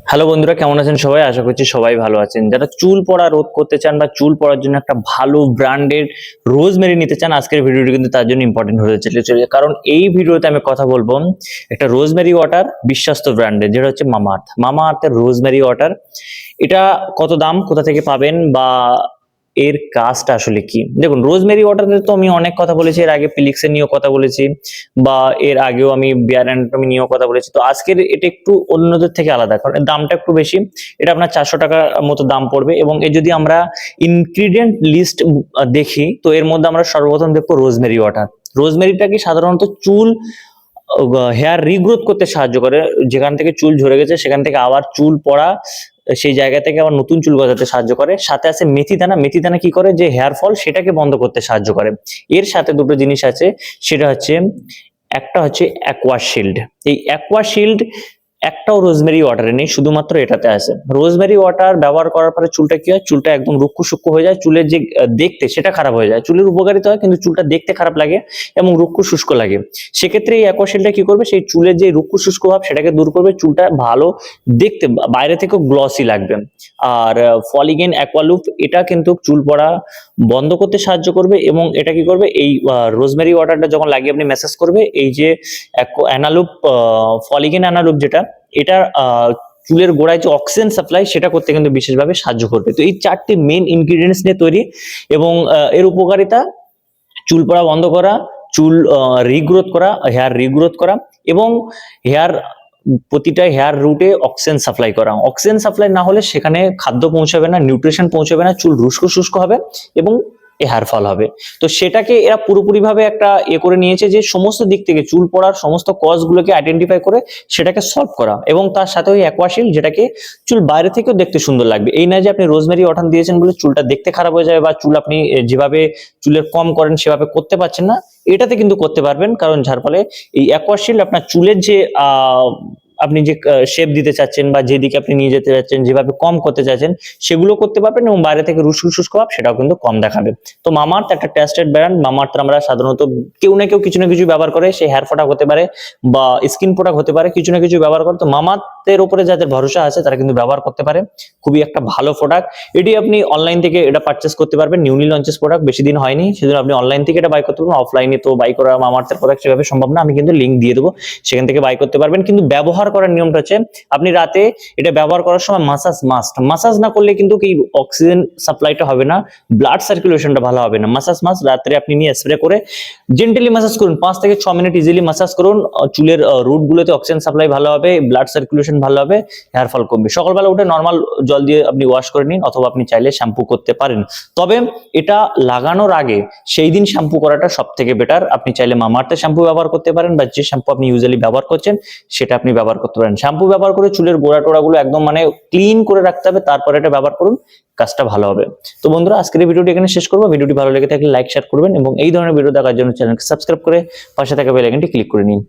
Hello বন্ধুরা, কেমন আছেন সবাই? আশা করছি সবাই ভালো আছেন। যারা চুল পড়া রোধ করতে চান বা চুল পড়ার জন্য একটা ভালো ব্র্যান্ডের রোজমেরি নিতে চান, আজকের ভিডিওটি কিন্তু তার জন্য ইম্পর্টেন্ট হতে চলেছে। কারণ এই ভিডিওতে আমি কথা বলবো একটা রোজমেরি ওয়াটার বিশ্বস্ত ব্র্যান্ডের, যেটা হচ্ছে মামা আর্থের রোজমেরি ওয়াটার। এটা কত দাম, কোথা থেকে পাবেন, বা এর কাজটা আসলে কি? দেখুন, রোজমেরি ওয়াটারে তো আমি অনেক কথা বলেছি, এর আগে পিলিক্সের নিয়েও কথা বলেছি, বা এর আগেও আমি বিয়ার অ্যান্টমি নিয়েও কথা বলেছি। তো আজকের এটা একটু অন্যদের থেকে আলাদা, কারণ এর দামটা একটু বেশি। এটা আপনার 400 টাকার মতো দাম পড়বে, এবং এর যদি আমরা ইনগ্রিডিয়েন্ট লিস্ট দেখি, তো এর মধ্যে আমরা সর্বপ্রথম দেখবো রোজমেরি ওয়াটার। রোজমেরিটা কি সাধারণত চুল হেয়ার রিগ্রোথ করতে সাহায্য করে। যেখান থেকে চুল ঝরে গেছে সেখান থেকে আবার চুল পড়া, সেই জায়গা থেকে আবার নতুন চুল গজাতে সাহায্য করে। সাথে আছে মেথি দানা কি করে, যে হেয়ার ফল সেটাকে বন্ধ করতে সাহায্য করে। এর সাথে দুটো জিনিস আছে, সেটা হচ্ছে একটা হচ্ছে অ্যাকোয়া শিল্ড। এই অ্যাকোয়া শিল্ড একটাও রোজমেরি ওয়াটারে নেই, শুধুমাত্র এটাতে আছে। রোজমেরি ওয়াটার ব্যবহার করার পরে চুলটা কি হয়, চুলটা একদম রুক্ষ সূক্ষ্ম হয়ে যায়, চুলের যে দেখতে সেটা খারাপ হয়ে যায়। চুলের উপকারিতা হয়, কিন্তু চুলটা দেখতে খারাপ লাগে এবং রুক্ষ শুষ্ক লাগে। সেক্ষেত্রে এই অ্যাকোয়াশিল্ডটা কি করবে, সেই চুলের যে রুক্ষ শুষ্ক ভাব সেটাকে দূর করবে, চুলটা ভালো দেখতে, বাইরে থেকেও গ্লসি লাগবে। আর ফলিগেন অ্যাকোয়ালুপ, এটা কিন্তু চুল পড়া বন্ধ করতে সাহায্য করবে। এবং এটা কি করবে, এই রোজমেরি ওয়াটারটা যখন লাগিয়ে আপনি ম্যাসাজ করবে, এই যে অ্যানালুপ, ফলিগেন অ্যানালুপ যেটা, এটা চুলের গোড়ায় যে অক্সিজেন সাপ্লাই সেটা করতে কিন্তু বিশেষভাবে সাহায্য করবে। তো এই চারটি মেইন ইনগ্রিডিয়েন্টস নিয়ে তৈরি। এবং এর উপকারিতা: চুল পড়া বন্ধ করা, চুল রিগ্রোথ করা, হেয়ার রিগ্রোথ করা, এবং হেয়ার প্রতিটা হেয়ার রুটে অক্সিজেন সাপ্লাই করা। অক্সিজেন সাপ্লাই না হলে সেখানে খাদ্য পৌঁছাবে না, নিউট্রিশন পৌঁছাবে না, চুল শুষ্ক হবে এবং হেয়ার ফল হবে। তো সেটাকে এরা পুরোপুরি ভাবে একটা করে নিয়েছে, যে সমস্ত দিক থেকে চুল পড়ার সমস্ত কজ গুলোকে আইডেন্টিফাই করে সেটাকে সলভ করা। এবং তার সাথে ওই অ্যাকোয়াশিল্ড, যেটাকে চুল বাইরে থেকেও দেখতে সুন্দর লাগবে। এই না যে আপনি রোজমেরি ওয়াটার দিয়েছেন বলে চুলটা দেখতে খারাপ হয়ে যাবে, বা চুল আপনি যেভাবে চুলের কম করেন সেভাবে করতে পারছেন না। এটাতে কিন্তু করতে পারবেন, কারণ যার ফলে এই অ্যাকোয়াশিল্ড আপনার চুলের যে আপনি যে শেপ দিতে চাচ্ছেন, বা যেদিকে আপনি নিয়ে যেতে চাচ্ছেন, যেভাবে কম করতে চাচ্ছেন, সেগুলো করতে পারবেন। এবং বাইরে থেকে শুষ্ক ভাব সেটাও কিন্তু কম দেখাবে। তো মামাআর্থ একটা টেস্টেড ব্র্যান্ড। মামাআর্থ আমরা সাধারণত কেউ না কেউ কিছু না কিছু ব্যবহার করে, সেই হেয়ার প্রোডাক্ট হতে পারে বা স্কিন প্রোডাক্ট হতে পারে, কিছু না কিছু ব্যবহার করে। তো মামাআর্থের উপরে যাদের ভরসা আছে তারা কিন্তু ব্যবহার করতে পারে। খুবই একটা ভালো প্রোডাক্ট। এটি আপনি অনলাইন থেকে এটা পারচেস করতে পারবেন। নিউলি লঞ্চেস প্রোডাক্ট, বেশি দিন হয়নি, সেজন্য আপনি অনলাইন থেকে এটা বাই করতে পারবেন। অফলাইনে তো বাই করা মামাআর্থের প্রোডাক্ট সেভাবে সম্ভব না, আমি কিন্তু লিঙ্ক দিয়ে দেবো, সেখান থেকে বাই করতে পারবেন। কিন্তু ব্যবহার করার নিয়মটা হচ্ছে, আপনি রাতে এটা ব্যবহার করার সময় মাসাজ না করলে কিন্তু কি অক্সিজেন সাপ্লাইটা হবে না, ব্লাড সার্কুলেশনটা ভালো হবে না। মাস্ট রাত্রে আপনি নিয়ে স্প্রে করে জেন্টালি মাসাজ করুন, 5 থেকে 6 মিনিট ইজিলি মাসাজ করুন। চুলের রুট গুলোতে অক্সিজেন সাপ্লাই ভালো হবে, ব্লাড সার্কুলেশন ভালো হবে, হেয়ার ফল কমবে। সকালবেলা উঠে নর্মাল জল দিয়ে আপনি ওয়াশ করে নিন, অথবা আপনি চাইলে শ্যাম্পু করতে পারেন। তবে এটা লাগানোর আগে সেই দিন শ্যাম্পু করাটা সব থেকে বেটার। আপনি চাইলে মামাআর্থের শ্যাম্পু ব্যবহার করতে পারেন, বা যে শ্যাম্পু আপনি ইউজুয়ালি ব্যবহার করছেন সেটা আপনি ব্যবহার করতে পারেন। শ্যাম্পু ব্যবহার করে চুলের গোড়া টোড়া গুলো একদম ক্লিন করে রাখতে হবে, তারপরে এটা ব্যবহার করুন, কাজটা ভালো হবে। তো বন্ধুরা, আজকের এই ভিডিওটি এখানে শেষ করবো। ভিডিওটি ভালো লেগে থাকলে লাইক শেয়ার করবেন, এবং এই ধরনের ভিডিও দেখার জন্য চ্যানেলকে সাবস্ক্রাইব করে পাশে থাকা বেল আইকনটি ক্লিক করে নিন।